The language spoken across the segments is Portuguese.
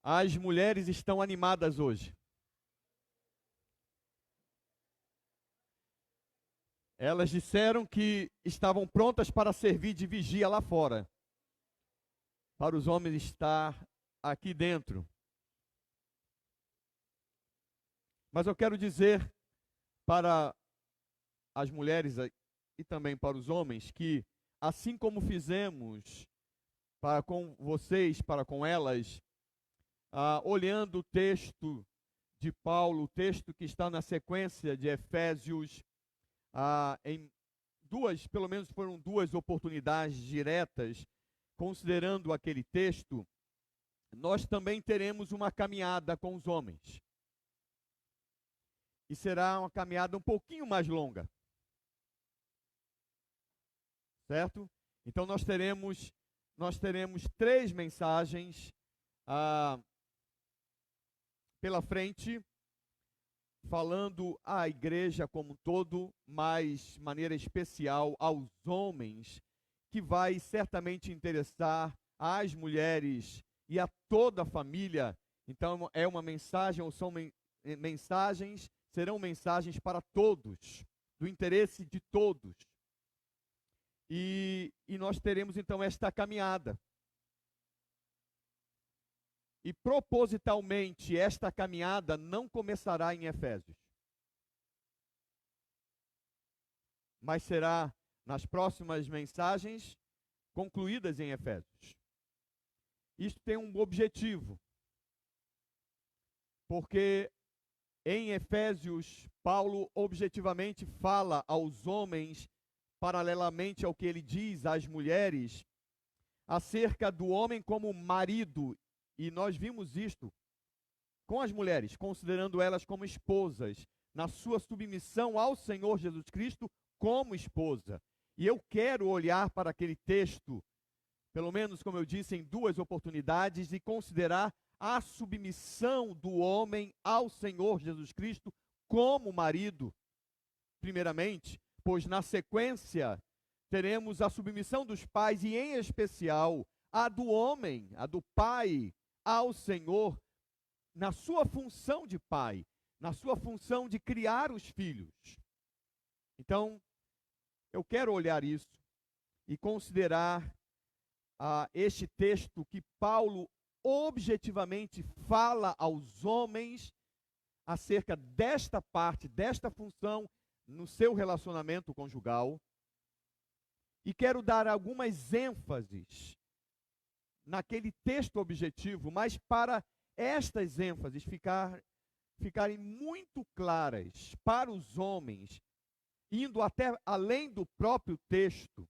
As mulheres estão animadas hoje. Elas disseram que estavam prontas para servir de vigia lá fora, para os homens estar aqui dentro. Mas eu quero dizer para as mulheres e também para os homens que, assim como fizemos para com vocês, para com elas, olhando o texto de Paulo, o texto que está na sequência de Efésios, em duas, pelo menos foram duas oportunidades diretas, considerando aquele texto, nós também teremos uma caminhada com os homens. E será uma caminhada um pouquinho mais longa. Certo? Então nós teremos 3 mensagens pela frente, falando à igreja como um todo, mas de maneira especial aos homens, que vai certamente interessar às mulheres e a toda a família. Então é uma mensagem, ou são mensagens, serão mensagens para todos, do interesse de todos. E nós teremos então esta caminhada. E propositalmente esta caminhada não começará em Efésios, mas será nas próximas mensagens concluídas em Efésios. Isto tem um objetivo, porque em Efésios, Paulo objetivamente fala aos homens, paralelamente ao que ele diz às mulheres, acerca do homem como marido. E nós vimos isto com as mulheres, considerando elas como esposas, na sua submissão ao Senhor Jesus Cristo como esposa. E eu quero olhar para aquele texto, pelo menos como eu disse, em 2 oportunidades, e considerar a submissão do homem ao Senhor Jesus Cristo como marido, primeiramente, pois na sequência teremos a submissão dos pais e, em especial, a do homem, a do pai ao Senhor, na sua função de pai, na sua função de criar os filhos. Então, eu quero olhar isso e considerar este texto que Paulo objetivamente fala aos homens acerca desta parte, desta função no seu relacionamento conjugal. E quero dar algumas ênfases naquele texto objetivo, mas para estas ênfases ficarem muito claras para os homens, indo até além do próprio texto,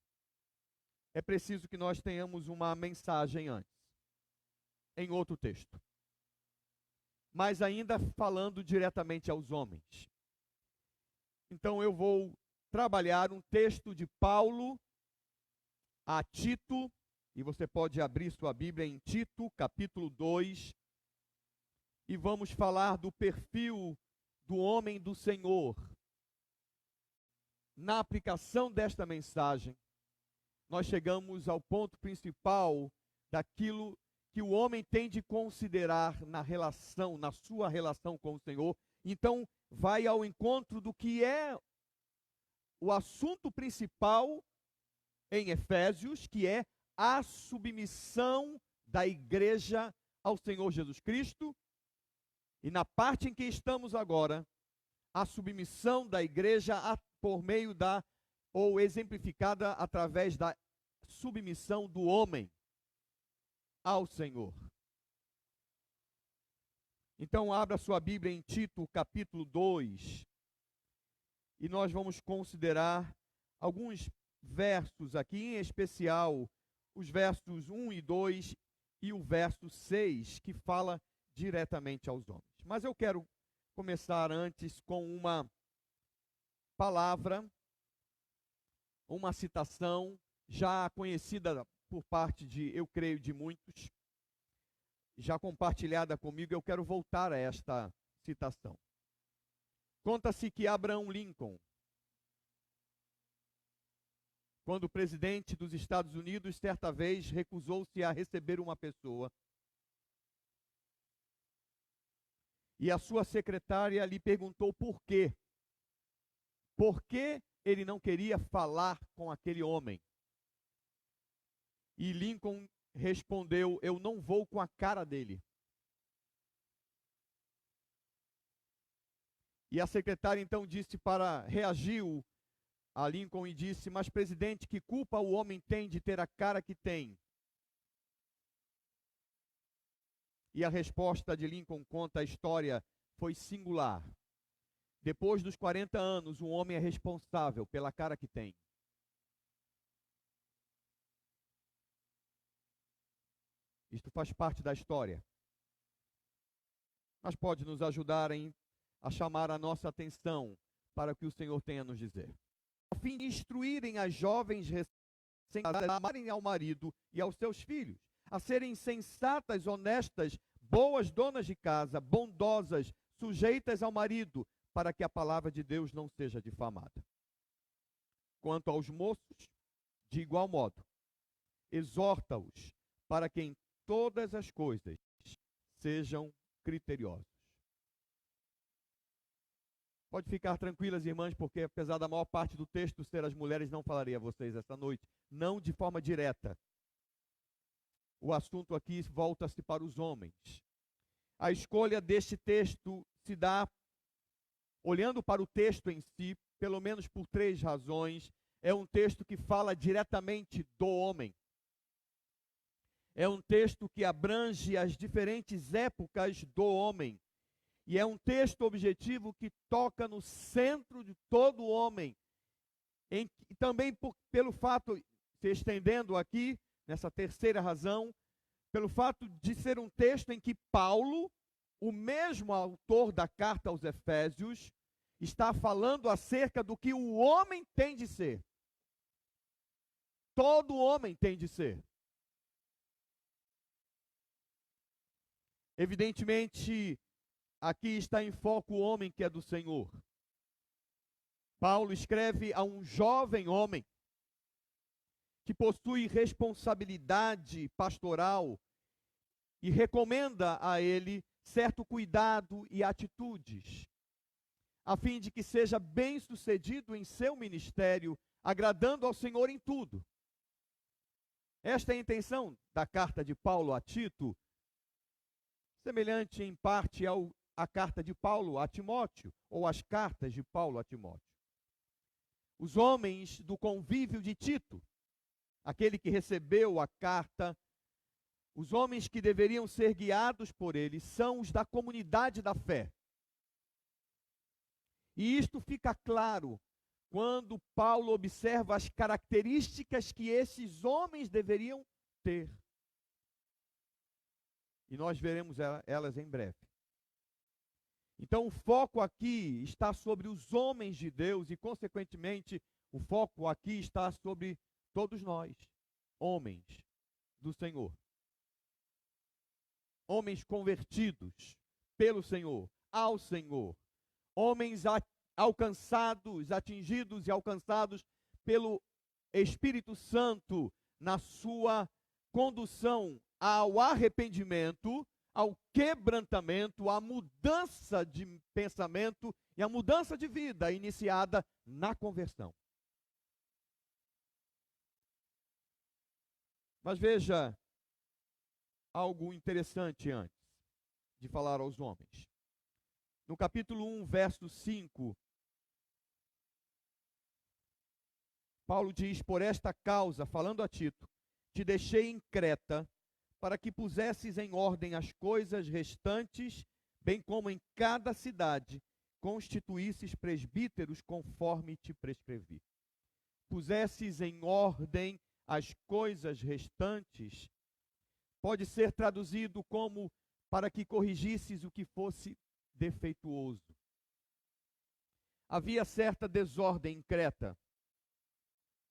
é preciso que nós tenhamos uma mensagem antes, em outro texto. Mas ainda falando diretamente aos homens. Então eu vou trabalhar um texto de Paulo a Tito, e você pode abrir sua Bíblia em Tito, capítulo 2, e vamos falar do perfil do homem do Senhor. Na aplicação desta mensagem, nós chegamos ao ponto principal daquilo que o homem tem de considerar na relação, na sua relação com o Senhor. Então, vai ao encontro do que é o assunto principal em Efésios, que é a submissão da igreja ao Senhor Jesus Cristo. E na parte em que estamos agora, a submissão da igreja por meio ou exemplificada através da submissão do homem ao Senhor. Então, abra sua Bíblia em Tito, capítulo 2, e nós vamos considerar alguns versos aqui, em especial os versos 1 e 2 e o verso 6, que fala diretamente aos homens. Mas eu quero começar antes com uma palavra, uma citação já conhecida por parte eu creio, de muitos, já compartilhada comigo. Eu quero voltar a esta citação. Conta-se que Abraham Lincoln, quando presidente dos Estados Unidos, certa vez recusou-se a receber uma pessoa. E ele E a sua secretária lhe perguntou por quê. Por que ele não queria falar com aquele homem? E Lincoln respondeu: eu não vou com a cara dele. E a secretária então reagiu a Lincoln e disse: mas presidente, que culpa o homem tem de ter a cara que tem? E a resposta de Lincoln, conta a história, foi singular. Depois dos 40 anos, um homem é responsável pela cara que tem. Isto faz parte da história, mas pode nos ajudar a chamar a nossa atenção para o que o Senhor tem a nos dizer. A fim de instruírem as jovens recém-casadas a amarem ao marido e aos seus filhos, a serem sensatas, honestas, boas donas de casa, bondosas, sujeitas ao marido, para que a palavra de Deus não seja difamada. Quanto aos moços, de igual modo, exorta-os para que em todas as coisas sejam criteriosos. Pode ficar tranquilas, irmãs, porque apesar da maior parte do texto ser as mulheres, não falarei a vocês esta noite, não de forma direta. O assunto aqui volta-se para os homens. A escolha deste texto se dá, olhando para o texto em si, pelo menos por 3 razões. É um texto que fala diretamente do homem. É um texto que abrange as diferentes épocas do homem. E é um texto objetivo que toca no centro de todo homem. E também pelo fato, se estendendo aqui, nessa terceira razão, pelo fato de ser um texto em que Paulo, o mesmo autor da carta aos Efésios, está falando acerca do que o homem tem de ser. Todo homem tem de ser. Evidentemente, aqui está em foco o homem que é do Senhor. Paulo escreve a um jovem homem que possui responsabilidade pastoral e recomenda a ele certo cuidado e atitudes, a fim de que seja bem-sucedido em seu ministério, agradando ao Senhor em tudo. Esta é a intenção da carta de Paulo a Tito, semelhante em parte à carta de Paulo a Timóteo, ou às cartas de Paulo a Timóteo. Os homens do convívio de Tito, aquele que recebeu a carta, os homens que deveriam ser guiados por ele, são os da comunidade da fé. E isto fica claro quando Paulo observa as características que esses homens deveriam ter. E nós veremos elas em breve. Então o foco aqui está sobre os homens de Deus e, consequentemente, o foco aqui está sobre todos nós, homens do Senhor. Homens convertidos pelo Senhor, ao Senhor. Homens alcançados, atingidos e alcançados pelo Espírito Santo na sua condução ao arrependimento, ao quebrantamento, à mudança de pensamento e à mudança de vida iniciada na conversão. Mas veja algo interessante antes de falar aos homens. No capítulo 1, verso 5, Paulo diz: por esta causa, falando a Tito, te deixei em Creta, para que pusesses em ordem as coisas restantes, bem como em cada cidade constituísses presbíteros conforme te prescrevi. Pusesses em ordem as coisas restantes, pode ser traduzido como para que corrigisses o que fosse defeituoso. Havia certa desordem em Creta,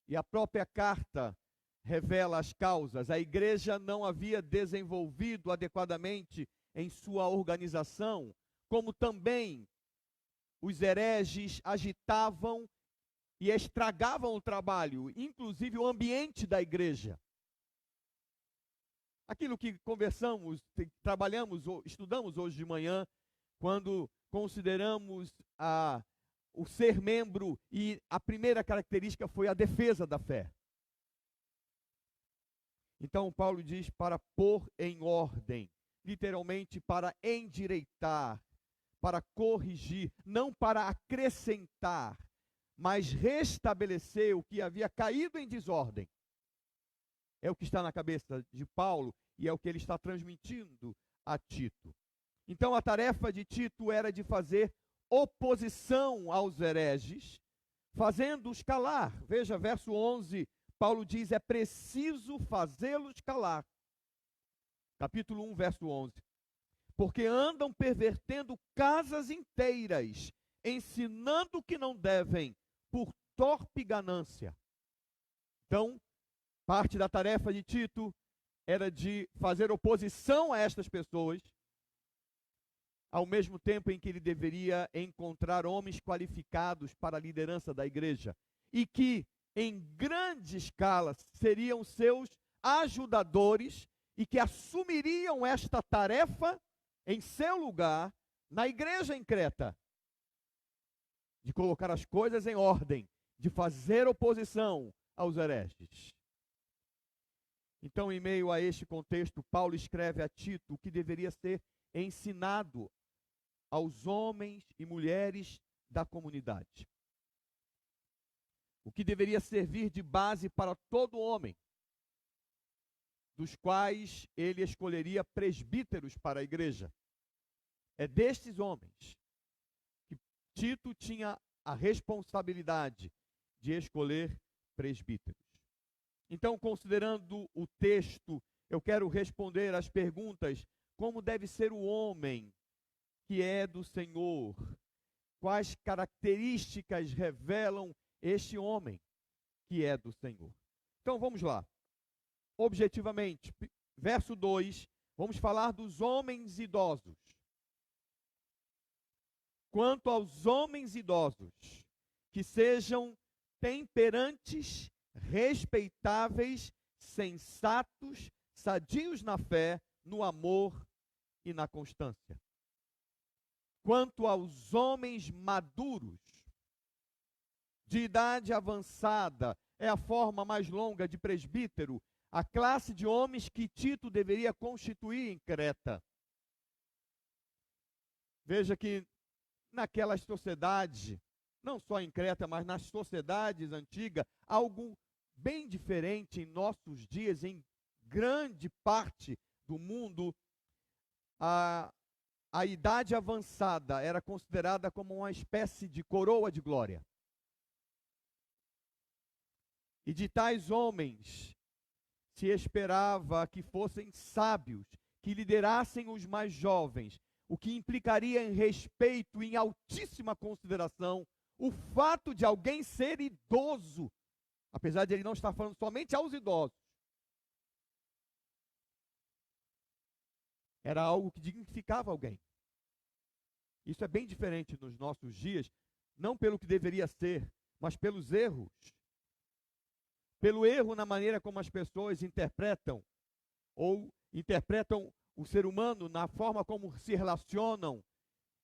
e a própria carta revela as causas. A igreja não havia desenvolvido adequadamente em sua organização, como também os hereges agitavam e estragavam o trabalho, inclusive o ambiente da igreja. Aquilo que conversamos, trabalhamos, estudamos hoje de manhã, quando consideramos o ser membro, e a primeira característica foi a defesa da fé. Então, Paulo diz para pôr em ordem, literalmente para endireitar, para corrigir, não para acrescentar, mas restabelecer o que havia caído em desordem. É o que está na cabeça de Paulo e é o que ele está transmitindo a Tito. Então, a tarefa de Tito era de fazer oposição aos hereges, fazendo-os calar. Veja, verso 11, Paulo diz, é preciso fazê-los calar. Capítulo 1, verso 11. Porque andam pervertendo casas inteiras, ensinando que não devem, por torpe ganância. Então, parte da tarefa de Tito era de fazer oposição a estas pessoas, ao mesmo tempo em que ele deveria encontrar homens qualificados para a liderança da igreja, e que, em grande escala, seriam seus ajudadores, e que assumiriam esta tarefa em seu lugar, na igreja em Creta, de colocar as coisas em ordem, de fazer oposição aos hereges. Então, em meio a este contexto, Paulo escreve a Tito o que deveria ser ensinado aos homens e mulheres da comunidade. O que deveria servir de base para todo homem, dos quais ele escolheria presbíteros para a igreja. É destes homens que Tito tinha a responsabilidade de escolher presbíteros. Então, considerando o texto, eu quero responder às perguntas: como deve ser o homem que é do Senhor? Quais características revelam este homem que é do Senhor? Então, vamos lá. Objetivamente, verso 2, vamos falar dos homens idosos. Quanto aos homens idosos, que sejam temperantes, respeitáveis, sensatos, sadios na fé, no amor e na constância. Quanto aos homens maduros, de idade avançada, é a forma mais longa de presbítero, a classe de homens que Tito deveria constituir em Creta. Veja que naquela sociedade, não só em Creta, mas nas sociedades antigas, algo bem diferente em nossos dias, em grande parte do mundo, a idade avançada era considerada como uma espécie de coroa de glória. E de tais homens se esperava que fossem sábios, que liderassem os mais jovens, o que implicaria em respeito e em altíssima consideração o fato de alguém ser idoso, apesar de ele não estar falando somente aos idosos. Era algo que dignificava alguém. Isso é bem diferente nos nossos dias, não pelo que deveria ser, mas pelos erros. Pelo erro na maneira como as pessoas interpretam o ser humano, na forma como se relacionam,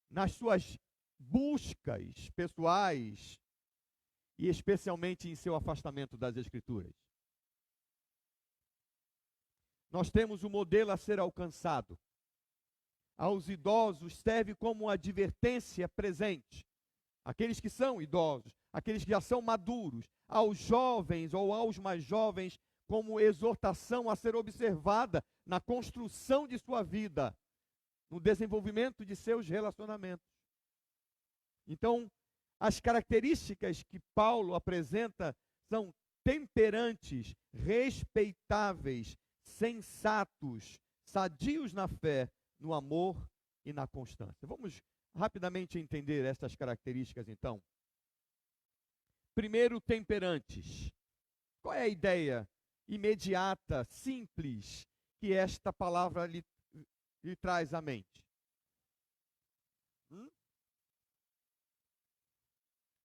nas suas buscas pessoais e especialmente em seu afastamento das Escrituras. Nós temos um modelo a ser alcançado. Aos idosos serve como advertência presente. Aqueles que são idosos, aqueles que já são maduros, aos jovens ou aos mais jovens, como exortação a ser observada na construção de sua vida, no desenvolvimento de seus relacionamentos. Então, as características que Paulo apresenta são temperantes, respeitáveis, sensatos, sadios na fé, no amor e na constância. Vamos rapidamente entender estas características, então. Primeiro, temperantes. Qual é a ideia imediata, simples, que esta palavra lhe traz à mente?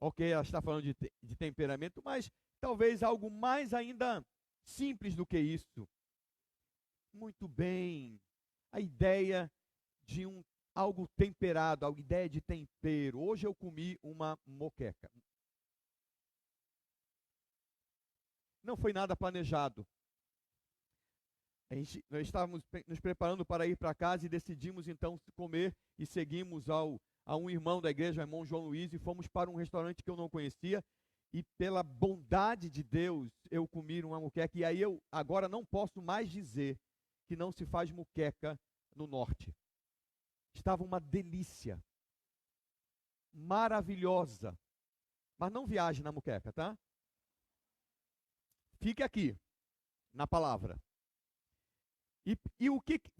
Ok, ela está falando de temperamento, mas talvez algo mais ainda simples do que isso. Muito bem, a ideia de um algo temperado, a ideia de tempero. Hoje eu comi uma moqueca. Não foi nada planejado. Nós estávamos nos preparando para ir para casa e decidimos então comer e seguimos a um irmão da igreja, o irmão João Luiz, e fomos para um restaurante que eu não conhecia. E pela bondade de Deus, eu comi uma moqueca. E aí eu agora não posso mais dizer que não se faz moqueca no norte. Estava uma delícia, maravilhosa. Mas não viaje na moqueca, tá? Fique aqui, na palavra.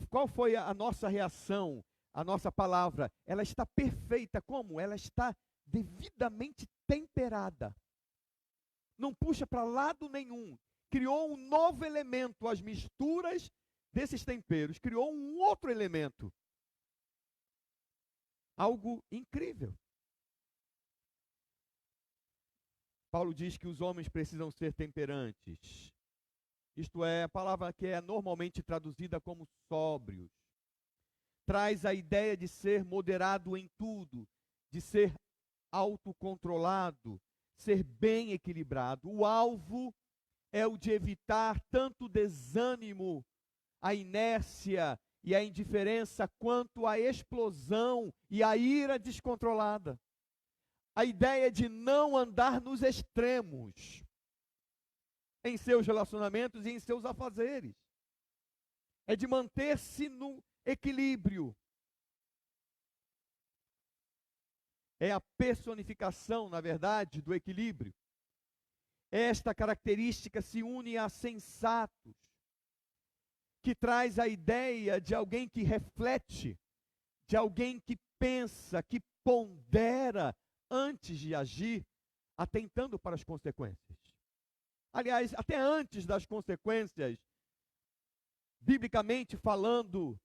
Qual foi a nossa reação, a nossa palavra? Ela está perfeita, como? Ela está devidamente temperada. Não puxa para lado nenhum. Criou um novo elemento, as misturas desses temperos. Criou um outro elemento. Algo incrível. Paulo diz que os homens precisam ser temperantes. Isto é, a palavra que é normalmente traduzida como sóbrios. Traz a ideia de ser moderado em tudo, de ser autocontrolado, ser bem equilibrado. O alvo é o de evitar tanto o desânimo, a inércia e a indiferença, quanto a explosão e a ira descontrolada. A ideia de não andar nos extremos em seus relacionamentos e em seus afazeres. É de manter-se no equilíbrio. É a personificação, na verdade, do equilíbrio. Esta característica se une a sensatos, que traz a ideia de alguém que reflete, de alguém que pensa, que pondera antes de agir, atentando para as consequências. Aliás, até antes das consequências, biblicamente falando,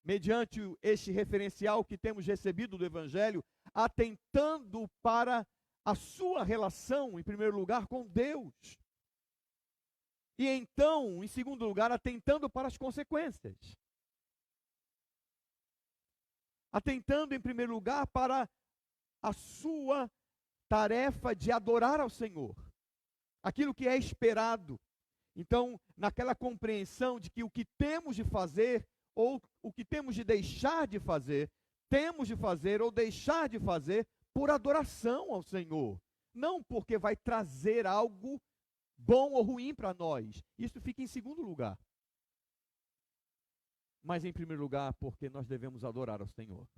mediante este referencial que temos recebido do Evangelho, atentando para a sua relação, em primeiro lugar, com Deus. E então, em segundo lugar, atentando para as consequências. Atentando, em primeiro lugar, para a sua tarefa de adorar ao Senhor. Aquilo que é esperado. Então, naquela compreensão de que o que temos de fazer, ou o que temos de deixar de fazer, temos de fazer ou deixar de fazer por adoração ao Senhor. Não porque vai trazer algo bom ou ruim para nós. Isso fica em segundo lugar. Mas em primeiro lugar, porque nós devemos adorar ao Senhor.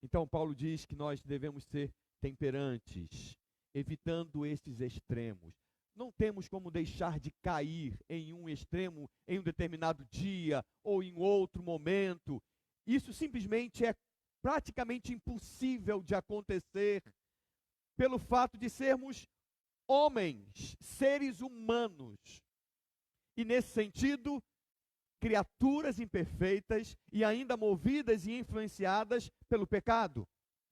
Então, Paulo diz que nós devemos ser temperantes, evitando estes extremos. Não temos como deixar de cair em um extremo em um determinado dia ou em outro momento. Isso simplesmente é praticamente impossível de acontecer pelo fato de sermos homens, seres humanos. E nesse sentido, criaturas imperfeitas e ainda movidas e influenciadas pelo pecado,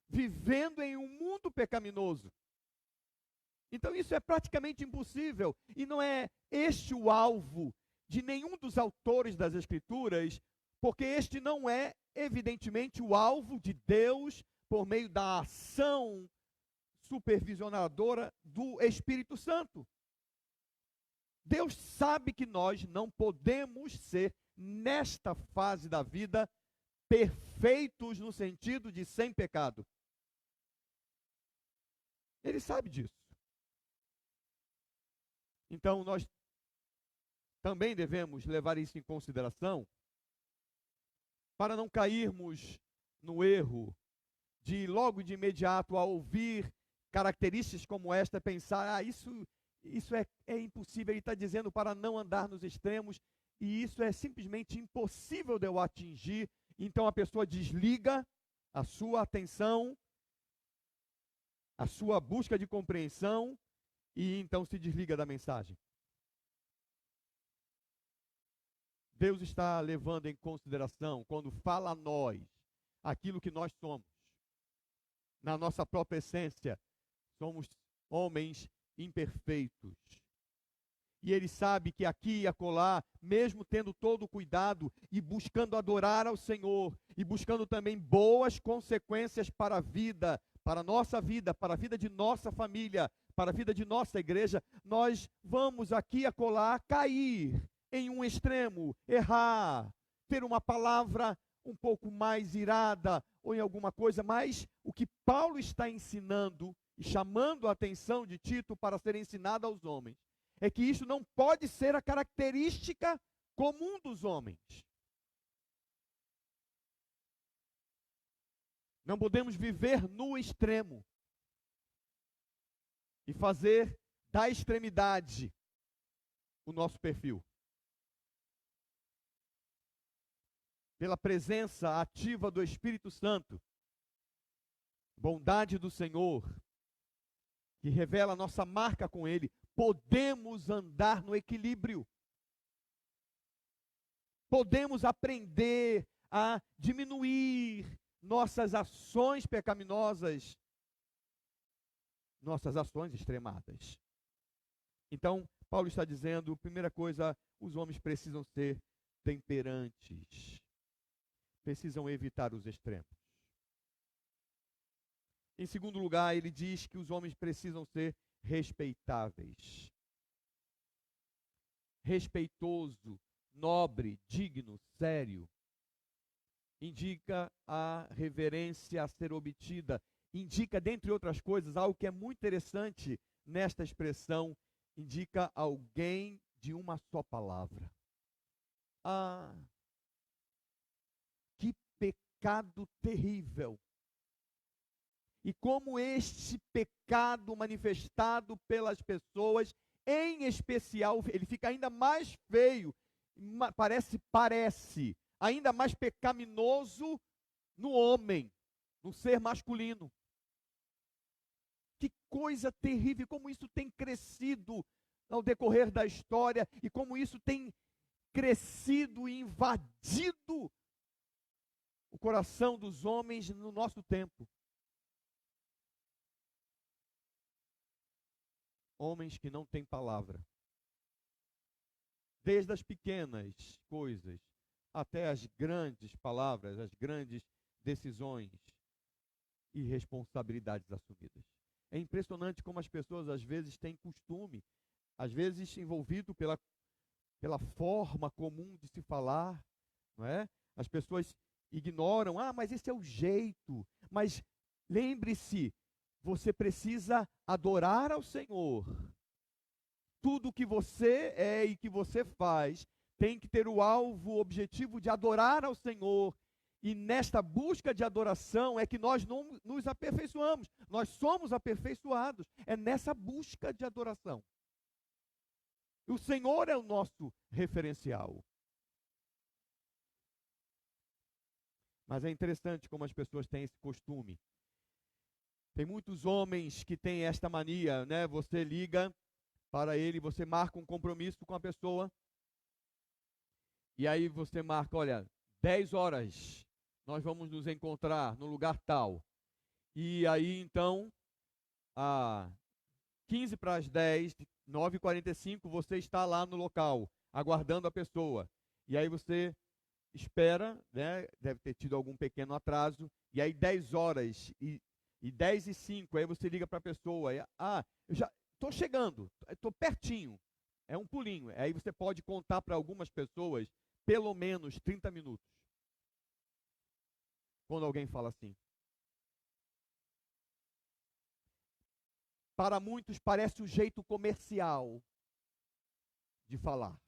vivendo em um mundo pecaminoso. Então isso é praticamente impossível, e não é este o alvo de nenhum dos autores das Escrituras, porque este não é, evidentemente, o alvo de Deus por meio da ação supervisionadora do Espírito Santo. Deus sabe que nós não podemos ser, nesta fase da vida, perfeitos no sentido de sem pecado. Ele sabe disso. Então, nós também devemos levar isso em consideração para não cairmos no erro de, logo de imediato, ao ouvir características como esta, pensar, isso é impossível. Ele está dizendo para não andar nos extremos, e isso é simplesmente impossível de eu atingir. Então, a pessoa desliga a sua atenção, a sua busca de compreensão, e então se desliga da mensagem. Deus está levando em consideração, quando fala a nós, aquilo que nós somos. Na nossa própria essência, somos homens imperfeitos. E ele sabe que aqui e acolá, mesmo tendo todo o cuidado e buscando adorar ao Senhor, e buscando também boas consequências para a vida, para a nossa vida, para a vida de nossa família, para a vida de nossa igreja, nós vamos aqui e acolá cair em um extremo, errar, ter uma palavra um pouco mais irada ou em alguma coisa, mas o que Paulo está ensinando e chamando a atenção de Tito para ser ensinado aos homens, é que isso não pode ser a característica comum dos homens. Não podemos viver no extremo e fazer da extremidade o nosso perfil. Pela presença ativa do Espírito Santo, bondade do Senhor, que revela a nossa marca com Ele, podemos andar no equilíbrio. Podemos aprender a diminuir nossas ações pecaminosas, nossas ações extremadas. Então, Paulo está dizendo, primeira coisa, os homens precisam ser temperantes. Precisam evitar os extremos. Em segundo lugar, ele diz que os homens precisam ser respeitáveis. Respeitoso, nobre, digno, sério. Indica a reverência a ser obtida. Indica, dentre outras coisas, algo que é muito interessante nesta expressão. Indica alguém de uma só palavra. Que pecado terrível. E como este pecado manifestado pelas pessoas, em especial, ele fica ainda mais feio, parece ainda mais pecaminoso no homem, no ser masculino. Que coisa terrível, como isso tem crescido ao decorrer da história e como isso tem crescido e invadido o coração dos homens no nosso tempo. Homens que não têm palavra. Desde as pequenas coisas até as grandes palavras, as grandes decisões e responsabilidades assumidas. É impressionante como as pessoas às vezes têm costume, às vezes envolvido pela forma comum de se falar, não é? As pessoas ignoram, mas esse é o jeito. Mas lembre-se, você precisa adorar ao Senhor. Tudo que você é e que você faz tem que ter o alvo, o objetivo de adorar ao Senhor. E nesta busca de adoração é que nós não nos aperfeiçoamos. Nós somos aperfeiçoados. É nessa busca de adoração. O Senhor é o nosso referencial. Mas é interessante como as pessoas têm esse costume. Tem muitos homens que têm esta mania, né? Você liga para ele, você marca um compromisso com a pessoa. E aí você marca, olha, 10 horas nós vamos nos encontrar no lugar tal. E aí então, a 15 para as 10, 9h45, você está lá no local, aguardando a pessoa. E aí você espera, né? Deve ter tido algum pequeno atraso. E aí 10 horas e 10h05, aí você liga para a pessoa. Eu já estou chegando, estou pertinho. É um pulinho. Aí você pode contar para algumas pessoas pelo menos 30 minutos. Quando alguém fala assim. Para muitos parece o jeito comercial de falar.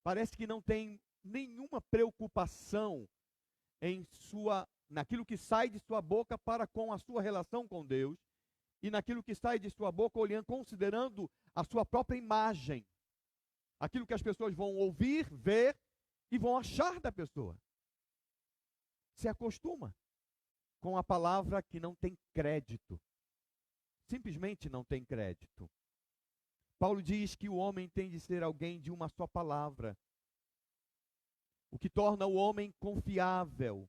Parece que não tem nenhuma preocupação naquilo que sai de sua boca para com a sua relação com Deus e naquilo que sai de sua boca olhando, considerando a sua própria imagem. Aquilo que as pessoas vão ouvir, ver e vão achar da pessoa. Se acostuma com a palavra que não tem crédito. Simplesmente não tem crédito. Paulo diz que o homem tem de ser alguém de uma só palavra. O que torna o homem confiável,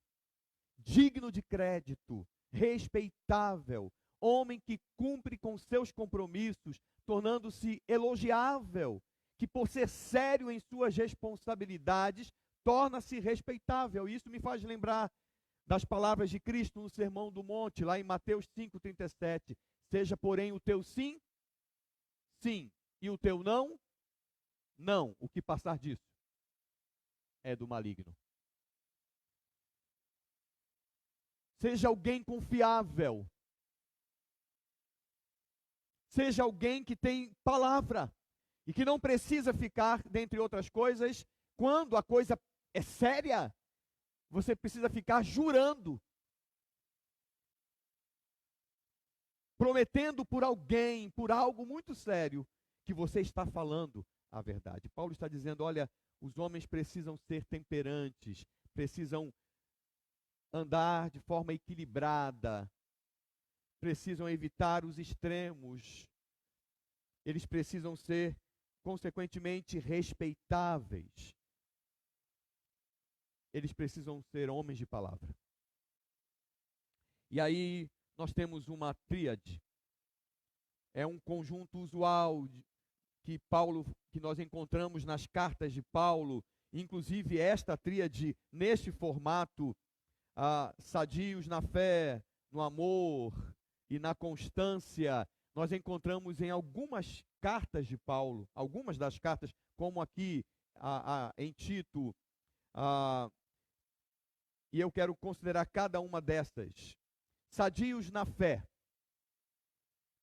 digno de crédito, respeitável, homem que cumpre com seus compromissos, tornando-se elogiável, que por ser sério em suas responsabilidades, torna-se respeitável. Isso me faz lembrar das palavras de Cristo no Sermão do Monte, lá em Mateus 5,37. Seja, porém, o teu sim, sim, e o teu não, não. O que passar disso é do maligno. Seja alguém confiável. Seja alguém que tem palavra e que não precisa ficar, dentre outras coisas, quando a coisa é séria, você precisa ficar jurando, prometendo por alguém, por algo muito sério, que você está falando a verdade. Paulo está dizendo, olha, os homens precisam ser temperantes, precisam andar de forma equilibrada, precisam evitar os extremos, eles precisam ser, consequentemente, respeitáveis. Eles precisam ser homens de palavra. E aí nós temos uma tríade. É um conjunto usual que nós encontramos nas cartas de Paulo, inclusive esta tríade neste formato, sadios na fé, no amor e na constância, nós encontramos em algumas cartas de Paulo, algumas das cartas, como aqui em Tito, e eu quero considerar cada uma dessas. Sadios na fé.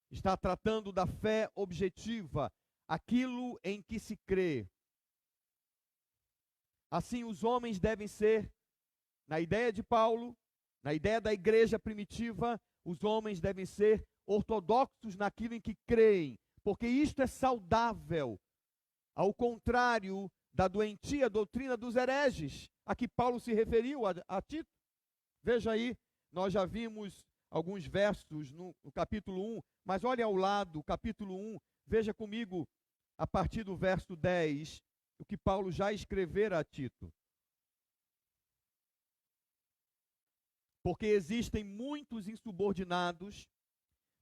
Está tratando da fé objetiva, aquilo em que se crê. Assim, os homens devem ser, na ideia de Paulo, na ideia da igreja primitiva, os homens devem ser ortodoxos naquilo em que creem, porque isto é saudável, ao contrário da doentia doutrina dos hereges, a que Paulo se referiu a Tito. Veja aí, nós já vimos alguns versos no capítulo 1, mas olha ao lado, capítulo 1, veja comigo, a partir do verso 10, o que Paulo já escrevera a Tito. Porque existem muitos insubordinados,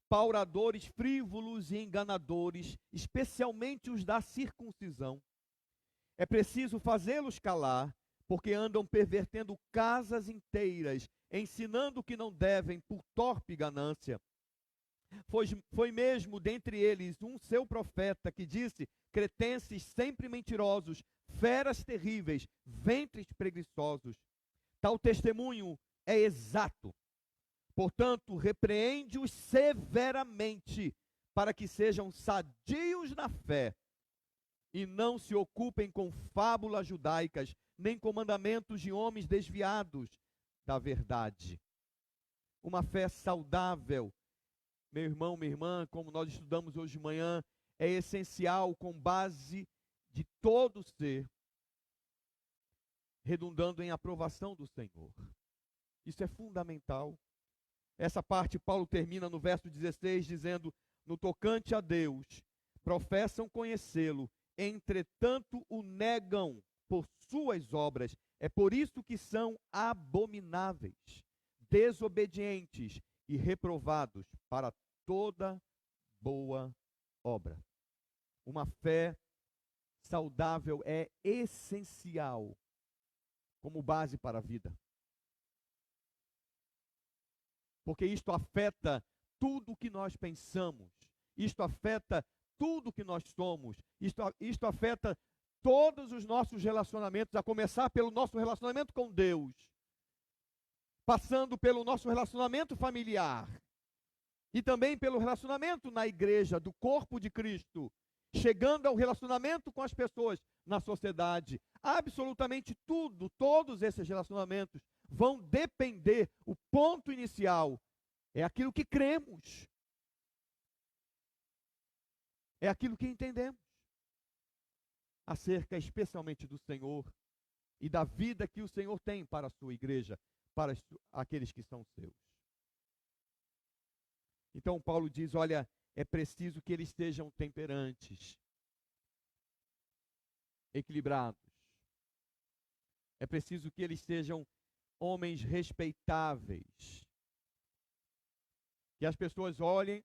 pauradores frívolos e enganadores, especialmente os da circuncisão. É preciso fazê-los calar, porque andam pervertendo casas inteiras, ensinando que não devem por torpe ganância. Foi mesmo dentre eles um seu profeta que disse, cretenses sempre mentirosos, feras terríveis, ventres preguiçosos. Tal testemunho é exato. Portanto, repreende-os severamente, para que sejam sadios na fé, e não se ocupem com fábulas judaicas, nem com mandamentos de homens desviados da verdade. Uma fé saudável, meu irmão, minha irmã, como nós estudamos hoje de manhã, é essencial com base de todo ser, redundando em aprovação do Senhor. Isso é fundamental. Essa parte Paulo termina no verso 16 dizendo, no tocante a Deus, professam conhecê-lo, entretanto o negam por suas obras. É por isso que são abomináveis, desobedientes e reprovados para toda boa obra. Uma fé saudável é essencial como base para a vida. Porque isto afeta tudo o que nós pensamos, isto afeta tudo o que nós somos, isto afeta todos os nossos relacionamentos, a começar pelo nosso relacionamento com Deus, passando pelo nosso relacionamento familiar, e também pelo relacionamento na igreja, do corpo de Cristo, chegando ao relacionamento com as pessoas na sociedade. Absolutamente tudo, todos esses relacionamentos vão depender, o ponto inicial é aquilo que cremos, é aquilo que entendemos acerca especialmente do Senhor e da vida que o Senhor tem para a sua igreja, para aqueles que são seus. Então Paulo diz, olha, é preciso que eles sejam temperantes, equilibrados, é preciso que eles sejam homens respeitáveis. que as pessoas olhem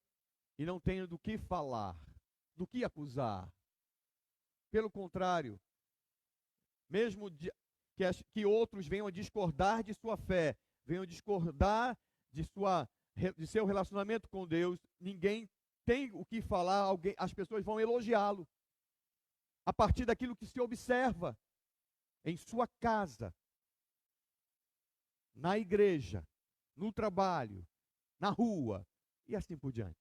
e não tenham do que falar, do que acusar. Pelo contrário, mesmo que outros venham a discordar de sua fé, venham discordar de seu relacionamento com Deus, ninguém tem o que falar, as pessoas vão elogiá-lo a partir daquilo que se observa em sua casa, na igreja, no trabalho, na rua e assim por diante.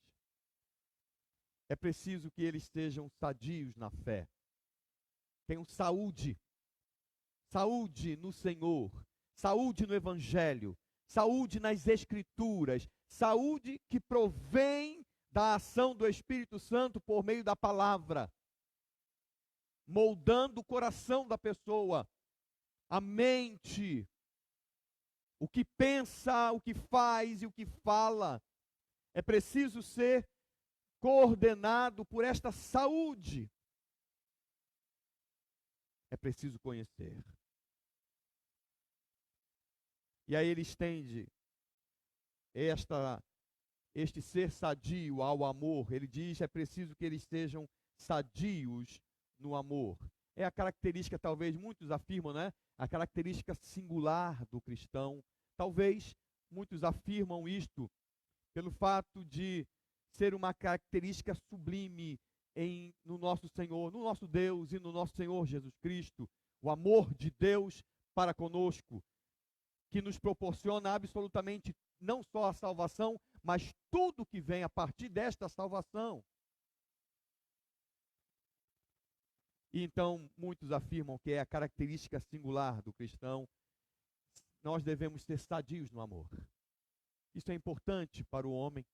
É preciso que eles sejam sadios na fé, tenham saúde no Senhor, saúde no Evangelho, saúde nas Escrituras, saúde que provém da ação do Espírito Santo por meio da palavra, moldando o coração da pessoa, a mente, o que pensa, o que faz e o que fala. É preciso ser coordenado por esta saúde. É preciso conhecer. E aí ele estende este ser sadio ao amor. Ele diz, é preciso que eles sejam sadios no amor. É a característica, talvez muitos afirmam, né? A característica singular do cristão. Talvez muitos afirmam isto pelo fato de ser uma característica sublime no nosso Senhor, no nosso Deus e no nosso Senhor Jesus Cristo. O amor de Deus para conosco, que nos proporciona absolutamente não só a salvação, mas tudo que vem a partir desta salvação. E então, muitos afirmam que é a característica singular do cristão. Nós devemos ser sadios no amor. Isso é importante para o homem.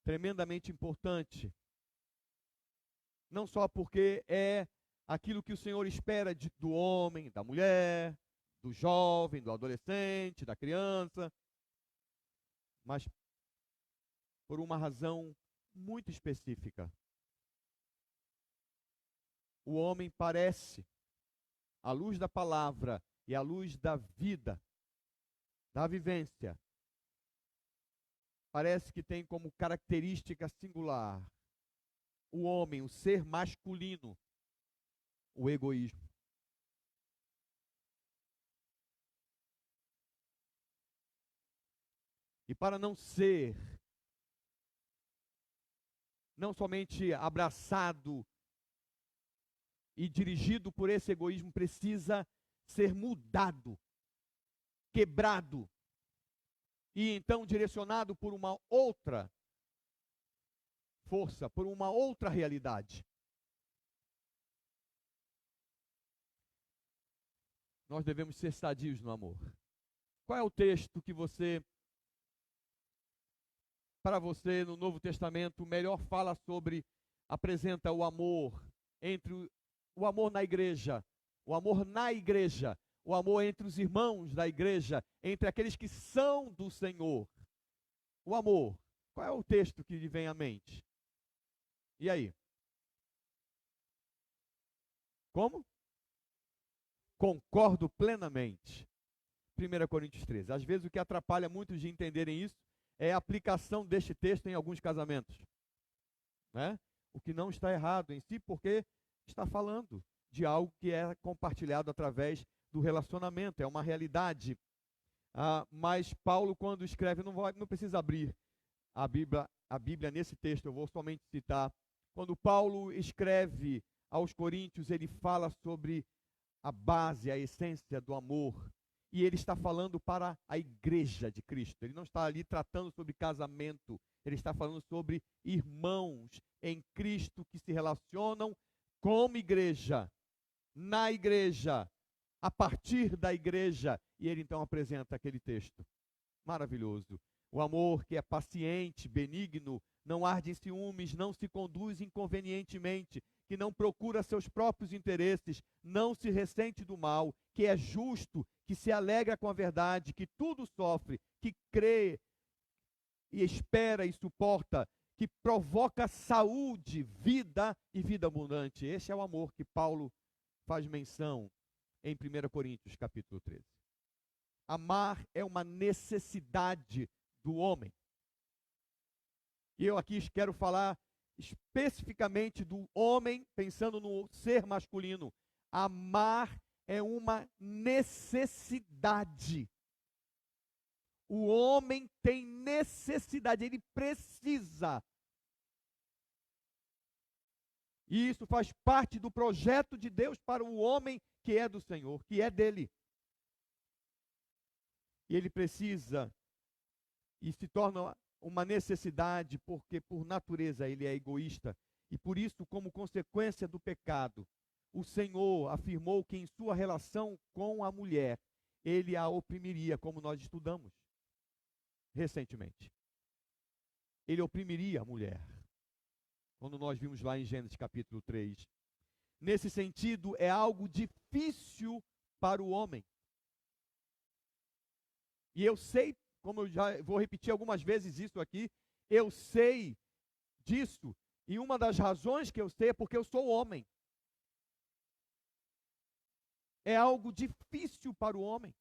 Tremendamente importante. Não só porque é aquilo que o Senhor espera do homem, da mulher, do jovem, do adolescente, da criança, mas por uma razão muito específica. O homem parece, à luz da palavra e à luz da vida, da vivência, parece que tem como característica singular o homem, o ser masculino, o egoísmo. E para não ser, não somente abraçado e dirigido por esse egoísmo, precisa ser mudado, quebrado, e então direcionado por uma outra força, por uma outra realidade. Nós devemos ser sadios no amor. Qual é o texto que para você, no Novo Testamento, melhor fala sobre, apresenta o amor o amor na igreja, o amor entre os irmãos da igreja, entre aqueles que são do Senhor. O amor. Qual é o texto que lhe vem à mente? E aí? Como? Concordo plenamente. 1 Coríntios 13. Às vezes o que atrapalha muitos de entenderem isso é a aplicação deste texto em alguns casamentos. Né? O que não está errado em si, porque está falando de algo que é compartilhado através do relacionamento, é uma realidade. Mas Paulo, quando escreve, não precisa abrir a Bíblia nesse texto, eu vou somente citar. Quando Paulo escreve aos Coríntios, ele fala sobre a base, a essência do amor. E ele está falando para a igreja de Cristo. Ele não está ali tratando sobre casamento. Ele está falando sobre irmãos em Cristo que se relacionam como igreja, na igreja, a partir da igreja. E ele então apresenta aquele texto maravilhoso. O amor que é paciente, benigno, não arde em ciúmes, não se conduz inconvenientemente, que não procura seus próprios interesses, não se ressente do mal, que é justo, que se alegra com a verdade, que tudo sofre, que crê e espera e suporta, que provoca saúde, vida e vida abundante. Esse é o amor que Paulo faz menção em 1 Coríntios capítulo 13. Amar é uma necessidade do homem. E eu aqui quero falar especificamente do homem, pensando no ser masculino. Amar é uma necessidade. O homem tem necessidade, ele precisa. E isso faz parte do projeto de Deus para o homem que é do Senhor, que é dele. E ele precisa, e se torna uma necessidade, porque por natureza ele é egoísta. E por isso, como consequência do pecado, o Senhor afirmou que em sua relação com a mulher, ele a oprimiria, como nós estudamos recentemente. Ele oprimiria a mulher, quando nós vimos lá em Gênesis capítulo 3. Nesse sentido, é algo difícil para o homem. E eu sei, como eu já vou repetir algumas vezes isso aqui, eu sei disso, e uma das razões que eu sei é porque eu sou homem. É algo difícil para o homem,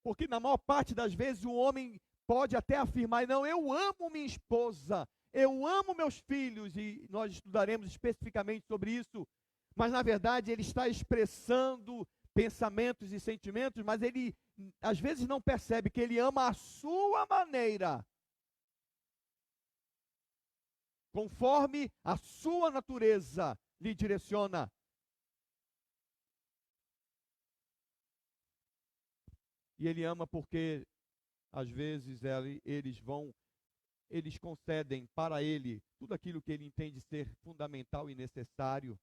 porque na maior parte das vezes o homem pode até afirmar, não, eu amo minha esposa, eu amo meus filhos, e nós estudaremos especificamente sobre isso, mas na verdade ele está expressando pensamentos e sentimentos, mas ele às vezes não percebe que ele ama a sua maneira, conforme a sua natureza lhe direciona. E ele ama porque às vezes eles concedem para ele tudo aquilo que ele entende ser fundamental e necessário.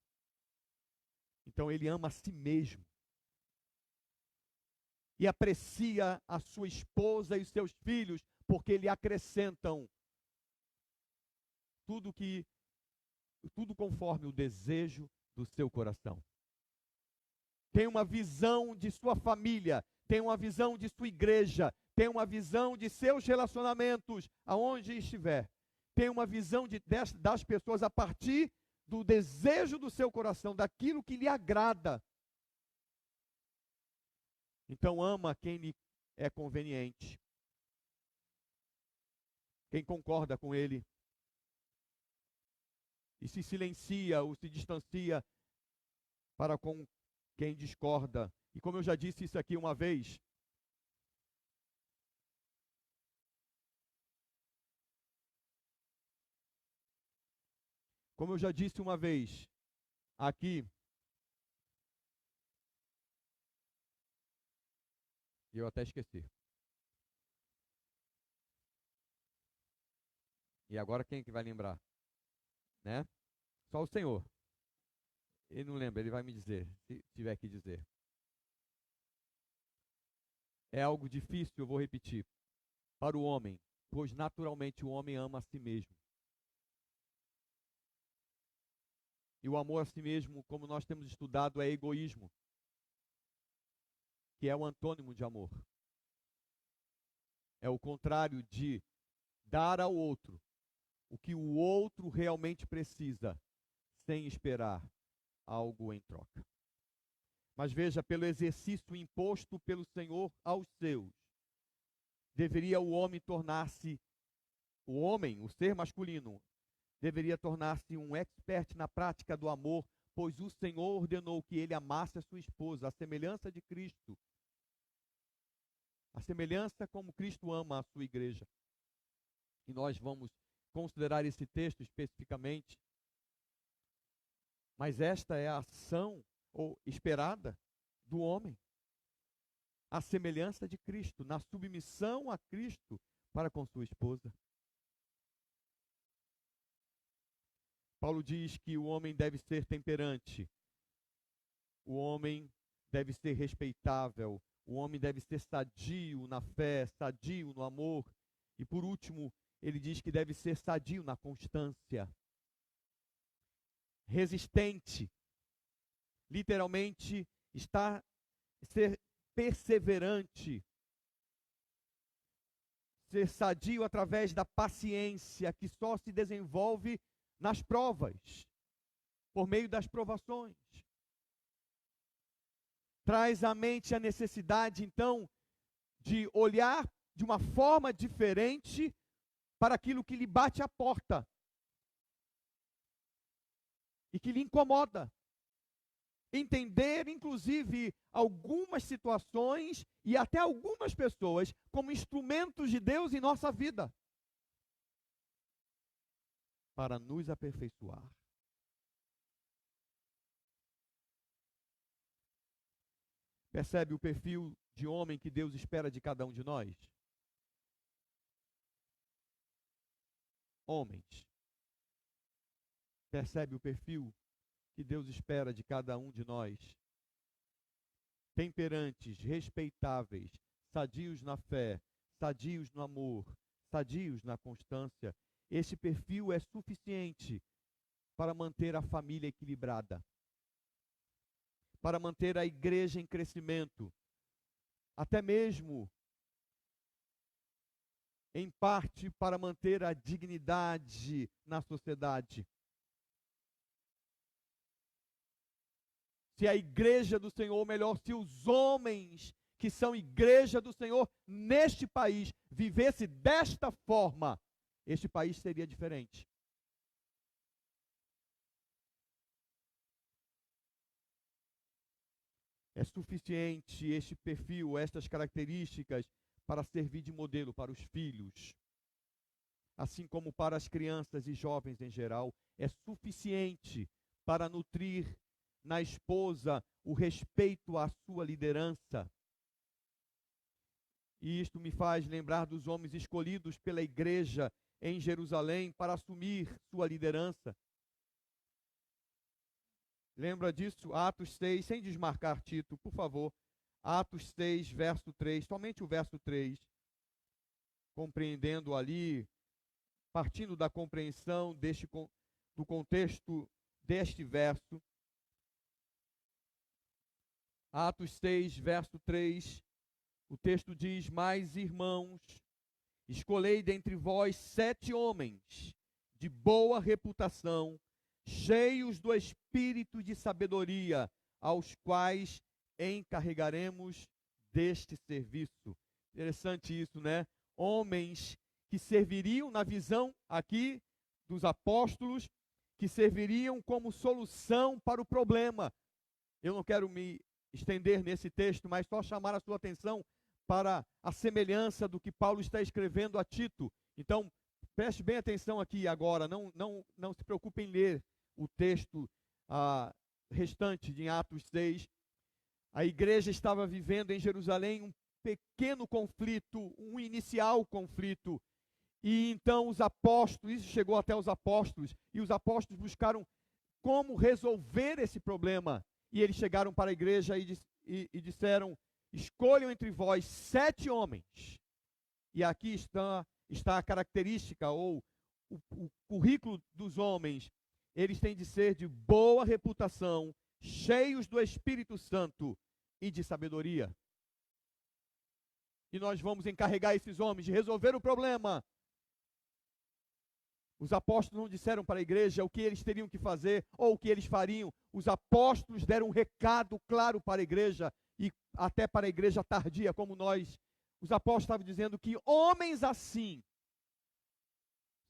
Então ele ama a si mesmo. E aprecia a sua esposa e os seus filhos, porque lhe acrescentam tudo conforme o desejo do seu coração. Tem uma visão de sua família, tem uma visão de sua igreja, tem uma visão de seus relacionamentos, aonde estiver. Tem uma visão das pessoas a partir do desejo do seu coração, daquilo que lhe agrada. Então ama quem lhe é conveniente, quem concorda com ele, e se silencia ou se distancia para com quem discorda. E como eu já disse isso aqui uma vez, aqui, eu até esqueci. E agora quem que vai lembrar? Né? Só o Senhor. Ele não lembra, ele vai me dizer, se tiver que dizer. É algo difícil, eu vou repetir, para o homem, pois naturalmente o homem ama a si mesmo. E o amor a si mesmo, como nós temos estudado, é egoísmo, que é o antônimo de amor. É o contrário de dar ao outro o que o outro realmente precisa, sem esperar algo em troca. Mas veja, pelo exercício imposto pelo Senhor aos seus, deveria o homem tornar-se, o ser masculino, deveria tornar-se um expert na prática do amor, pois o Senhor ordenou que ele amasse a sua esposa, a semelhança de Cristo. A semelhança como Cristo ama a sua igreja. E nós vamos considerar esse texto especificamente. Mas esta é a ação ou esperada do homem. A semelhança de Cristo, na submissão a Cristo para com sua esposa. Paulo diz que o homem deve ser temperante, o homem deve ser respeitável, o homem deve ser sadio na fé, sadio no amor. E por último, ele diz que deve ser sadio na constância. Resistente, literalmente, ser perseverante, ser sadio através da paciência, que só se desenvolve nas provas, por meio das provações. Traz à mente a necessidade, então, de olhar de uma forma diferente para aquilo que lhe bate à porta e que lhe incomoda. Entender, inclusive, algumas situações e até algumas pessoas como instrumentos de Deus em nossa vida, para nos aperfeiçoar. Percebe o perfil de homem que Deus espera de cada um de nós? Homens. Percebe o perfil que Deus espera de cada um de nós? Temperantes, respeitáveis, sadios na fé, sadios no amor, sadios na constância. Esse perfil é suficiente para manter a família equilibrada, para manter a igreja em crescimento, até mesmo, em parte, para manter a dignidade na sociedade. Se a igreja do Senhor, ou melhor, se os homens que são igreja do Senhor neste país vivesse desta forma, este país seria diferente. É suficiente este perfil, estas características, para servir de modelo para os filhos, assim como para as crianças e jovens em geral. É suficiente para nutrir na esposa o respeito à sua liderança. E isto me faz lembrar dos homens escolhidos pela igreja em Jerusalém para assumir sua liderança. Lembra disso? Atos 6, sem desmarcar Tito, por favor. Atos 6, verso 3, somente o verso 3. Compreendendo ali, partindo da compreensão do contexto deste verso. Atos 6, verso 3, o texto diz: mas, irmãos, escolhei dentre vós 7 homens de boa reputação, cheios do espírito de sabedoria, aos quais encarregaremos deste serviço. Interessante isso, né? Homens que serviriam, na visão aqui dos apóstolos, que serviriam como solução para o problema. Eu não quero me estender nesse texto, mas só chamar a sua atenção para a semelhança do que Paulo está escrevendo a Tito. Então, preste bem atenção aqui agora, não se preocupe em ler o texto restante de Atos 6. A igreja estava vivendo em Jerusalém um pequeno conflito, um inicial conflito, e então os apóstolos, isso chegou até os apóstolos, e os apóstolos buscaram como resolver esse problema. E eles chegaram para a igreja e disseram: escolham entre vós 7 homens. E aqui está a característica, ou o currículo dos homens. Eles têm de ser de boa reputação, cheios do Espírito Santo e de sabedoria. E nós vamos encarregar esses homens de resolver o problema. Os apóstolos não disseram para a igreja o que eles teriam que fazer ou o que eles fariam. Os apóstolos deram um recado claro para a igreja e até para a igreja tardia como nós. Os apóstolos estavam dizendo que homens assim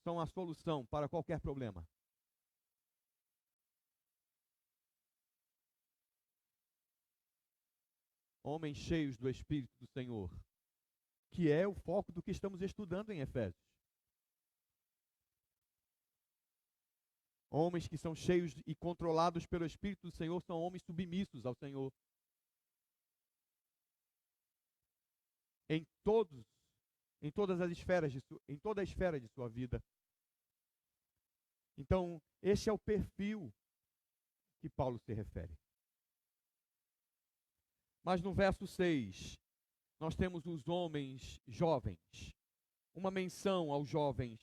são a solução para qualquer problema. Homens cheios do Espírito do Senhor, que é o foco do que estamos estudando em Efésios. Homens que são cheios e controlados pelo Espírito do Senhor são homens submissos ao Senhor. Em todas as esferas, em toda a esfera de sua vida. Então, este é o perfil que Paulo se refere. Mas no verso 6, nós temos os homens jovens. Uma menção aos jovens.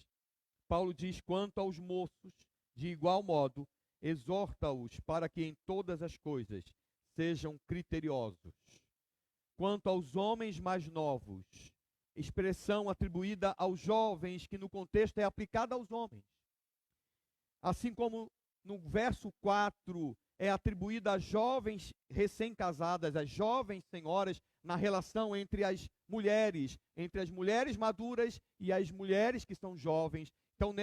Paulo diz: quanto aos moços, de igual modo, exorta-os para que em todas as coisas sejam criteriosos. Quanto aos homens mais novos, expressão atribuída aos jovens, que no contexto é aplicada aos homens. Assim como no verso 4 é atribuída a jovens recém-casadas, às jovens senhoras, na relação entre as mulheres maduras e as mulheres que são jovens. Então,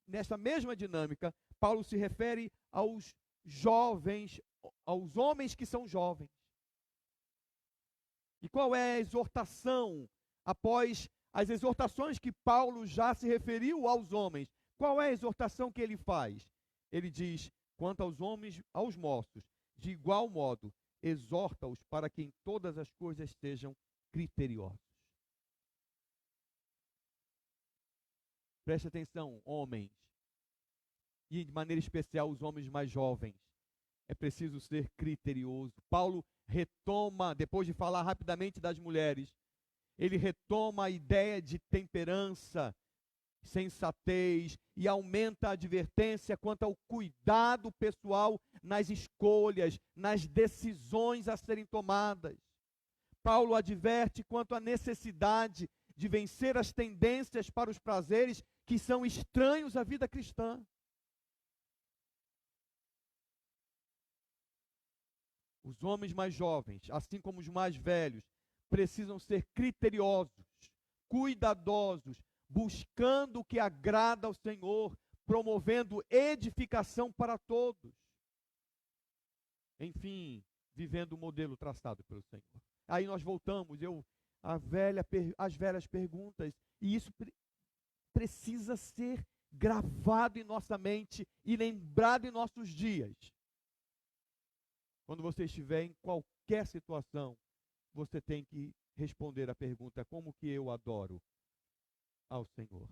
nesta mesma dinâmica, Paulo se refere aos jovens, aos homens que são jovens. E qual é a exortação após as exortações que Paulo já se referiu aos homens? Qual é a exortação que ele faz? Ele diz: quanto aos homens, aos moços, de igual modo, exorta-os para que em todas as coisas sejam criteriosos. Preste atenção, homens, e de maneira especial os homens mais jovens. É preciso ser criterioso. Paulo retoma, depois de falar rapidamente das mulheres, ele retoma a ideia de temperança, sensatez, e aumenta a advertência quanto ao cuidado pessoal nas escolhas, nas decisões a serem tomadas. Paulo adverte quanto à necessidade de vencer as tendências para os prazeres que são estranhos à vida cristã. Os homens mais jovens, assim como os mais velhos, precisam ser criteriosos, cuidadosos, buscando o que agrada ao Senhor, promovendo edificação para todos. Enfim, vivendo o modelo traçado pelo Senhor. Aí nós voltamos, às velhas perguntas, e isso precisa ser gravado em nossa mente e lembrado em nossos dias. Quando você estiver em qualquer situação, você tem que responder a pergunta: como que eu adoro ao Senhor?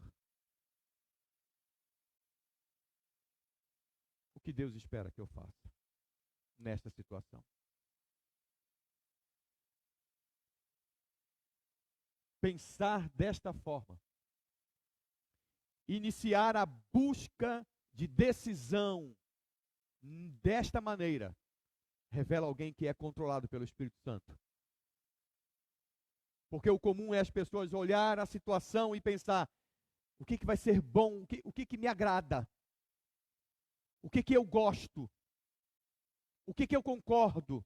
O que Deus espera que eu faça nesta situação? Pensar desta forma, iniciar a busca de decisão desta maneira, revela alguém que é controlado pelo Espírito Santo. Porque o comum é as pessoas olhar a situação e pensar: o que vai ser bom, o que me agrada, o que eu gosto, o que eu concordo,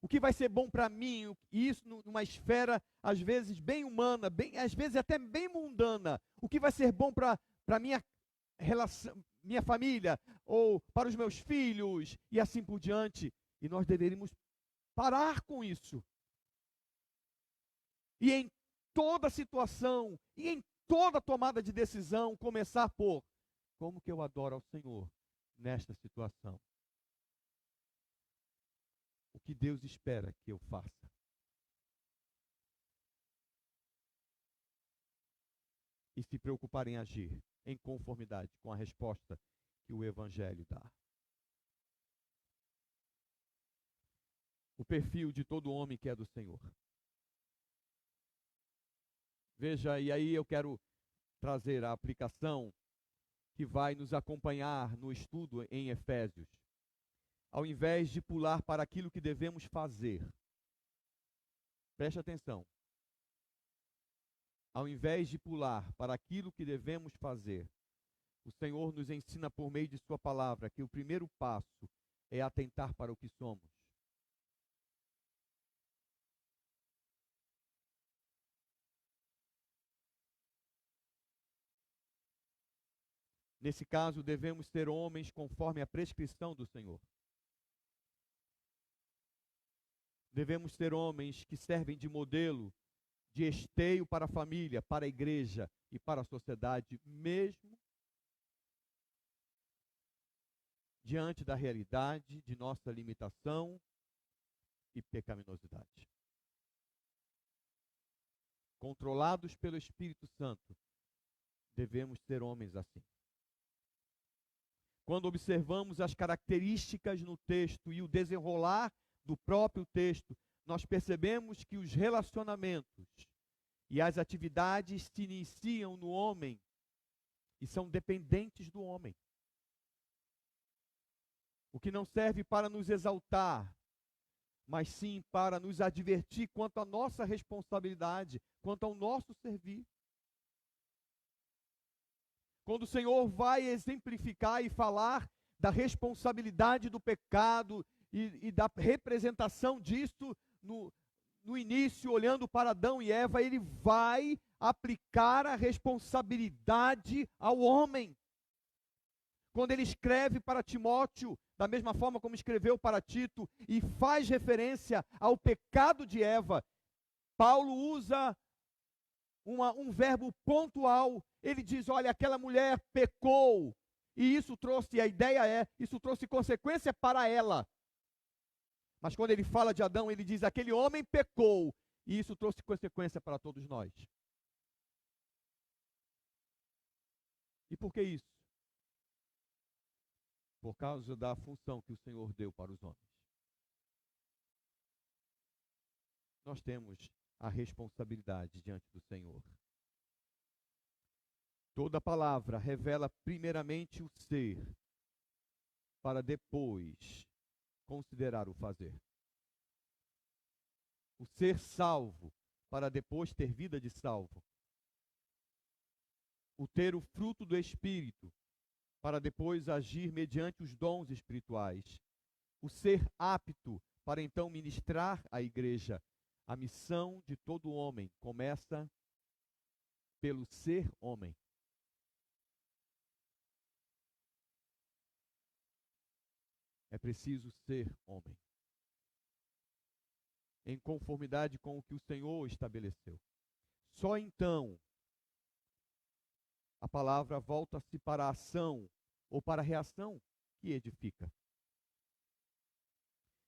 o que vai ser bom para mim, e isso numa esfera às vezes bem humana, às vezes até bem mundana. O que vai ser bom para minha relação, minha família, ou para os meus filhos, e assim por diante. E nós deveríamos parar com isso. E em toda situação, e em toda tomada de decisão, começar por: como que eu adoro ao Senhor nesta situação? O que Deus espera que eu faça? E se preocupar em agir em conformidade com a resposta que o Evangelho dá. O perfil de todo homem que é do Senhor. Veja, e aí eu quero trazer a aplicação que vai nos acompanhar no estudo em Efésios. Ao invés de pular para aquilo que devemos fazer, preste atenção. Ao invés de pular para aquilo que devemos fazer, o Senhor nos ensina por meio de sua palavra que o primeiro passo é atentar para o que somos. Nesse caso, devemos ser homens conforme a prescrição do Senhor. Devemos ser homens que servem de modelo, de esteio para a família, para a igreja e para a sociedade, mesmo diante da realidade de nossa limitação e pecaminosidade. Controlados pelo Espírito Santo, devemos ser homens assim. Quando observamos as características no texto e o desenrolar do próprio texto, nós percebemos que os relacionamentos e as atividades se iniciam no homem e são dependentes do homem. O que não serve para nos exaltar, mas sim para nos advertir quanto à nossa responsabilidade, quanto ao nosso servir. Quando o Senhor vai exemplificar e falar da responsabilidade do pecado e da representação disso no início, olhando para Adão e Eva, ele vai aplicar a responsabilidade ao homem. Quando ele escreve para Timóteo, da mesma forma como escreveu para Tito, e faz referência ao pecado de Eva, Paulo usa um verbo pontual. Ele diz: olha, aquela mulher pecou, e isso trouxe, a ideia isso trouxe consequência para ela. Mas quando ele fala de Adão, ele diz: aquele homem pecou, e isso trouxe consequência para todos nós. E por que isso? Por causa da função que o Senhor deu para os homens. Nós temos a responsabilidade diante do Senhor. Toda palavra revela primeiramente o ser, para depois considerar o fazer. O ser salvo, para depois ter vida de salvo. O ter o fruto do Espírito, para depois agir mediante os dons espirituais. O ser apto, para então ministrar à igreja. A missão de todo homem começa pelo ser homem. É preciso ser homem, em conformidade com o que o Senhor estabeleceu. Só então a palavra volta-se para a ação ou para a reação que edifica.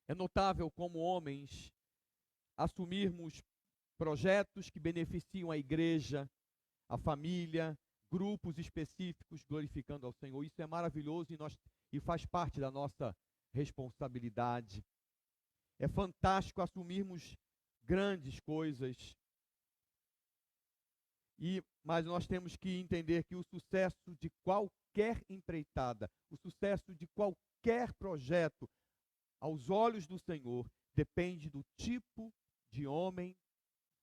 É notável como homens assumirmos projetos que beneficiam a igreja, a família, grupos específicos, glorificando ao Senhor. Isso é maravilhoso e faz parte da nossa responsabilidade. É fantástico assumirmos grandes coisas. Mas nós temos que entender que o sucesso de qualquer empreitada, o sucesso de qualquer projeto, aos olhos do Senhor, depende do tipo de homem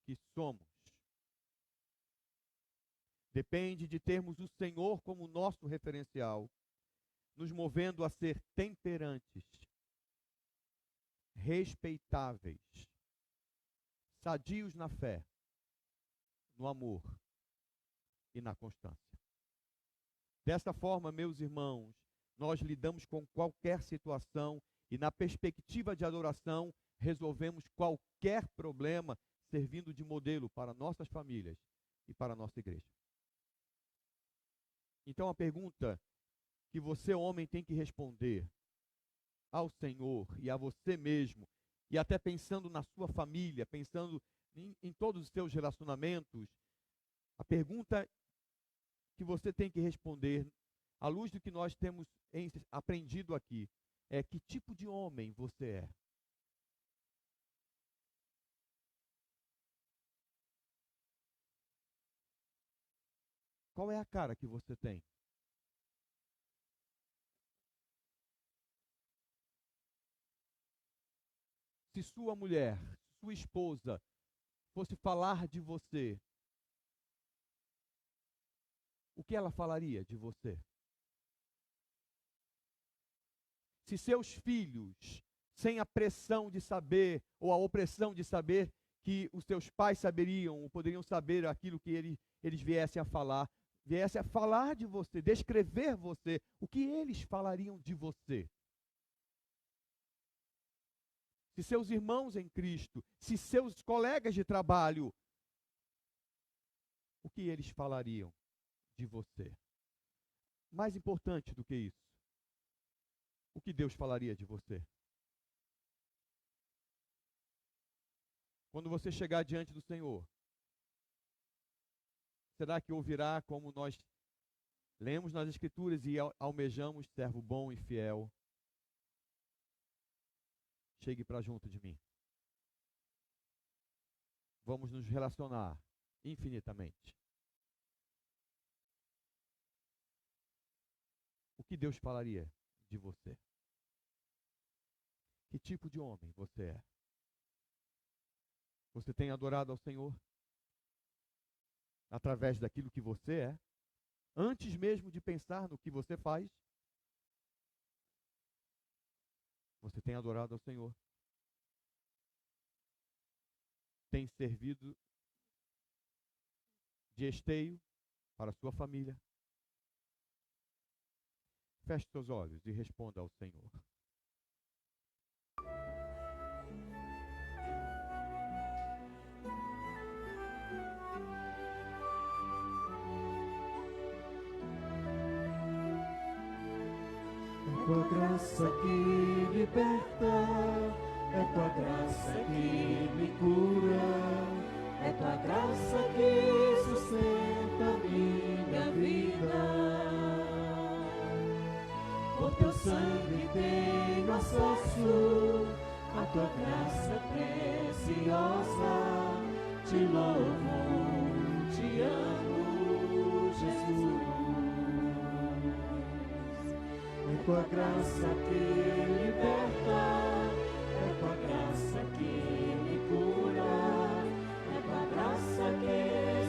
que somos. Depende de termos o Senhor como nosso referencial, nos movendo a ser temperantes, respeitáveis, sadios na fé, no amor e na constância. Dessa forma, meus irmãos, nós lidamos com qualquer situação e, na perspectiva de adoração, resolvemos qualquer problema, servindo de modelo para nossas famílias e para a nossa igreja. Então, a pergunta que você, homem, tem que responder ao Senhor e a você mesmo, e até pensando na sua família, pensando em todos os seus relacionamentos, a pergunta que você tem que responder, à luz do que nós temos aprendido aqui, é: que tipo de homem você é? Qual é a cara que você tem? Se sua mulher, sua esposa, fosse falar de você, o que ela falaria de você? Se seus filhos, sem a pressão de saber, ou a opressão de saber que os seus pais saberiam, ou poderiam saber aquilo que eles viessem a falar de você, descrever você, o que eles falariam de você? Se seus irmãos em Cristo, se seus colegas de trabalho, o que eles falariam de você? Mais importante do que isso, o que Deus falaria de você? Quando você chegar diante do Senhor, será que ouvirá como nós lemos nas Escrituras e almejamos: servo bom e fiel, chegue para junto de mim? Vamos nos relacionar infinitamente. O que Deus falaria de você? Que tipo de homem você é? Você tem adorado ao Senhor através daquilo que você é, antes mesmo de pensar no que você faz? Você tem adorado ao Senhor? tem servido de esteio para a sua família. Feche seus olhos e responda ao Senhor. É tua graça que liberta, é tua graça que me cura, é tua graça que sustenta minha vida. Por teu sangue tenho acesso à tua graça preciosa. Te louvo, te amo, Jesus. É tua graça que liberta, é tua graça que me cura, é tua graça que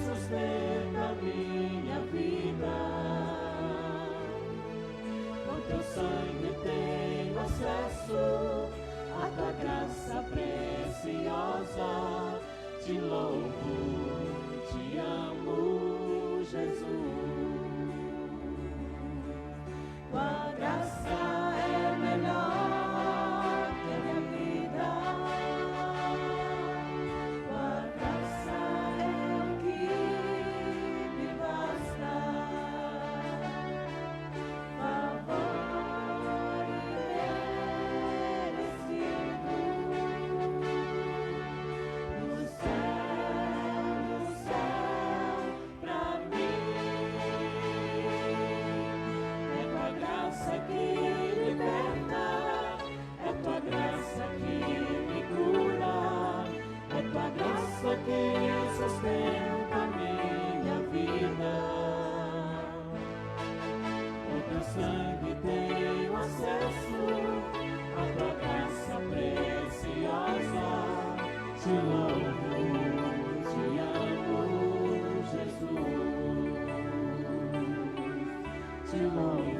sustenta minha vida. Por teu sangue tenho acesso à tua graça preciosa. Te louvo, te amo, Jesus. Tua graça é melhor que a minha vida. Tua graça é o que me basta. Favor imerecido no céu pra mim. É tua graça que liberta, é tua graça que me cura, é tua graça que sustenta minha vida. O teu sangue tenho acesso à tua graça preciosa. Te louvo, te amo, Jesus. Te louvo.